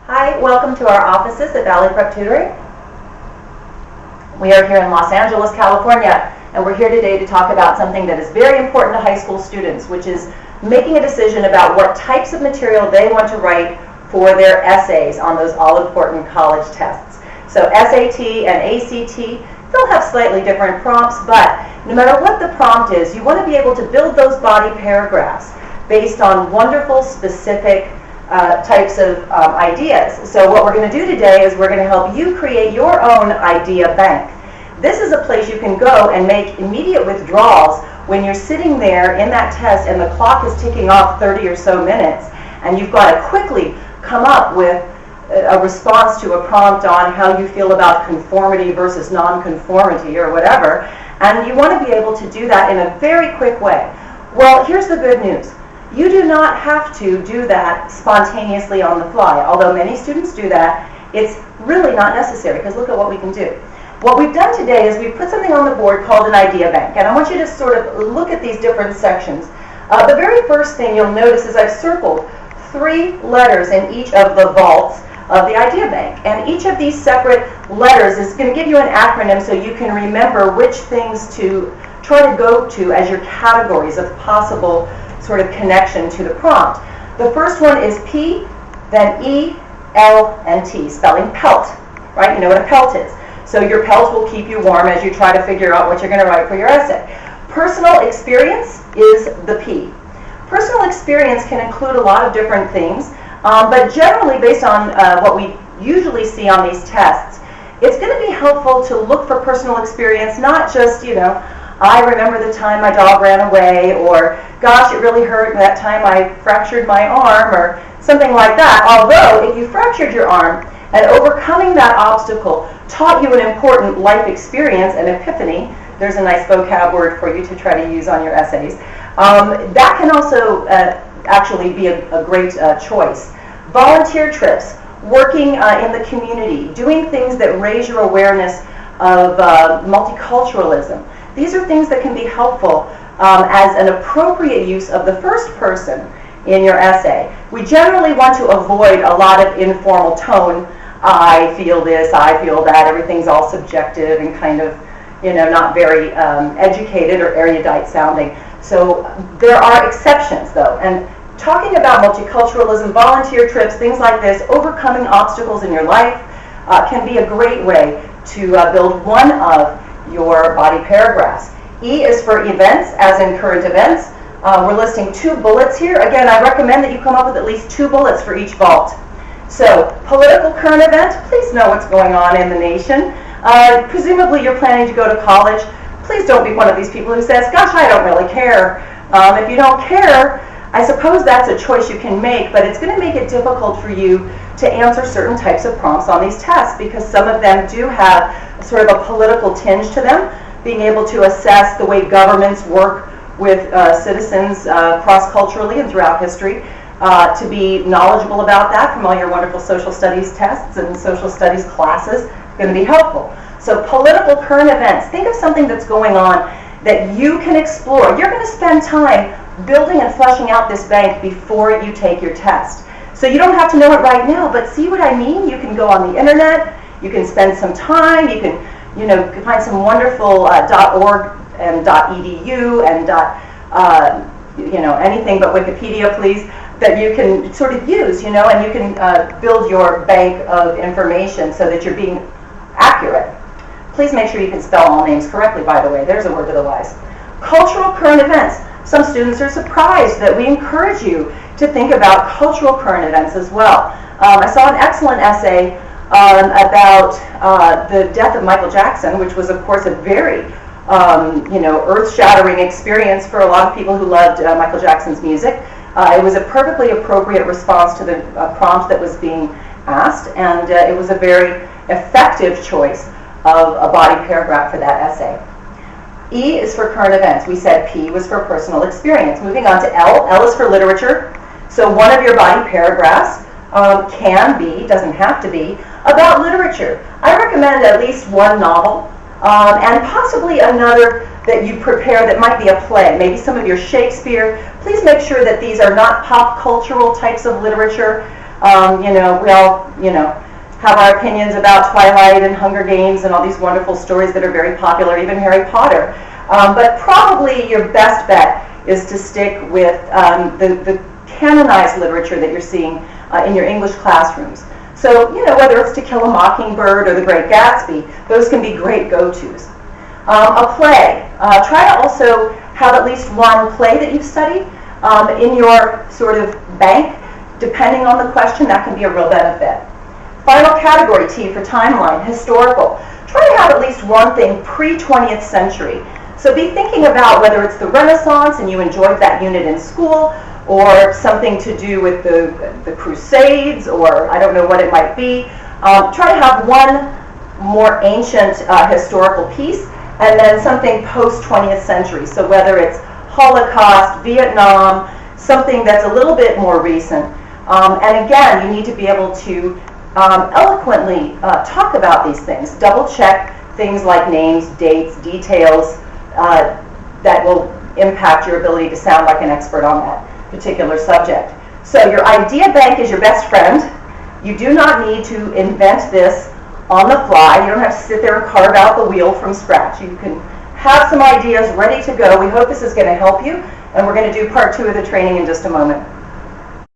Hi, welcome to our offices at Valley Prep Tutoring. We are here in Los Angeles, California, and we're here today to talk about something that is very important to high school students, which is making a decision about what types of material they want to write for their essays on those all-important college tests. So SAT and ACT, they'll have slightly different prompts, but no matter what the prompt is, you want to be able to build those body paragraphs based on wonderful, specific types of ideas. So what we're going to do today is we're going to help you create your own idea bank. This is a place you can go and make immediate withdrawals when you're sitting there in that test and the clock is ticking off 30 or so minutes, and you've got to quickly come up with a response to a prompt on how you feel about conformity versus non-conformity or whatever, and you want to be able to do that in a very quick way. Well, here's the good news. You do not have to do that spontaneously on the fly. Although many students do that, it's really not necessary, because look at what we can do. What we've done today is we've put something on the board called an idea bank, and I want you to sort of look at these different sections. The very first thing you'll notice is I've circled 3 letters in each of the vaults of the idea bank, and each of these separate letters is going to give you an acronym so you can remember which things to try to go to as your categories of possible sort of connection to the prompt. The first one is P, then E, L, and T, spelling pelt, right? You know what a pelt is. So your pelt will keep you warm as you try to figure out what you're going to write for your essay. Personal experience is the P. Personal experience can include a lot of different things, but generally based on what we usually see on these tests, it's going to be helpful to look for personal experience, not just, you know, I remember the time my dog ran away, or gosh, it really hurt that time I fractured my arm, or something like that. Although, if you fractured your arm and overcoming that obstacle taught you an important life experience, an epiphany, there's a nice vocab word for you to try to use on your essays, that can also actually be a great choice. Volunteer trips, working in the community, doing things that raise your awareness of multiculturalism. These are things that can be helpful as an appropriate use of the first person in your essay. We generally want to avoid a lot of informal tone. I feel this, I feel that. Everything's all subjective and kind of, you know, not very educated or erudite sounding. So there are exceptions, though. And talking about multiculturalism, volunteer trips, things like this, overcoming obstacles in your life can be a great way to build one of your body paragraphs. E is for events, as in current events. We're listing 2 bullets here. Again, I recommend that you come up with at least 2 bullets for each vault. So, political current event, please know what's going on in the nation. Presumably you're planning to go to college. Please don't be one of these people who says, gosh, I don't really care. If you don't care, I suppose that's a choice you can make, but it's going to make it difficult for you to answer certain types of prompts on these tests, because some of them do have sort of a political tinge to them, being able to assess the way governments work with citizens cross-culturally and throughout history, to be knowledgeable about that from all your wonderful social studies tests and social studies classes, going to be helpful. So political current events, think of something that's going on that you can explore. You're going to spend time building and fleshing out this bank before you take your test. So you don't have to know it right now, but see what I mean? You can go on the internet, you can spend some time, you can, you know, find some wonderful .org and .edu and you know, anything but Wikipedia, please, that you can sort of use, you know, and you can build your bank of information so that you're being accurate. Please make sure you can spell all names correctly, by the way. There's a word to the wise. Cultural current events. Some students are surprised that we encourage you to think about cultural current events as well. I saw an excellent essay about the death of Michael Jackson, which was, of course, a very you know, earth-shattering experience for a lot of people who loved Michael Jackson's music. It was a perfectly appropriate response to the prompt that was being asked, and it was a very effective choice of a body paragraph for that essay. E is for current events. We said P was for personal experience. Moving on to L. L is for literature. So one of your body paragraphs can be, doesn't have to be, about literature. I recommend at least one novel and possibly another that you prepare that might be a play, maybe some of your Shakespeare. Please make sure that these are not pop cultural types of literature. We all, have our opinions about Twilight and Hunger Games and all these wonderful stories that are very popular, even Harry Potter. But probably your best bet is to stick with the canonized literature that you're seeing in your English classrooms. So, whether it's To Kill a Mockingbird or The Great Gatsby, those can be great go-tos. A play. Try to also have at least one play that you've studied in your sort of bank. Depending on the question, that can be a real benefit. Final category, T for timeline, historical. Try to have at least one thing pre-20th century. So be thinking about whether it's the Renaissance and you enjoyed that unit in school, or something to do with the Crusades, or I don't know what it might be. Try to have one more ancient historical piece, and then something post-20th century. So whether it's Holocaust, Vietnam, something that's a little bit more recent. And again, you need to be able to eloquently talk about these things. Double check things like names, dates, details that will impact your ability to sound like an expert on that particular subject. So your idea bank is your best friend. You do not need to invent this on the fly. You don't have to sit there and carve out the wheel from scratch. You can have some ideas ready to go. We hope this is going to help you, and we're going to do part 2 of the training in just a moment.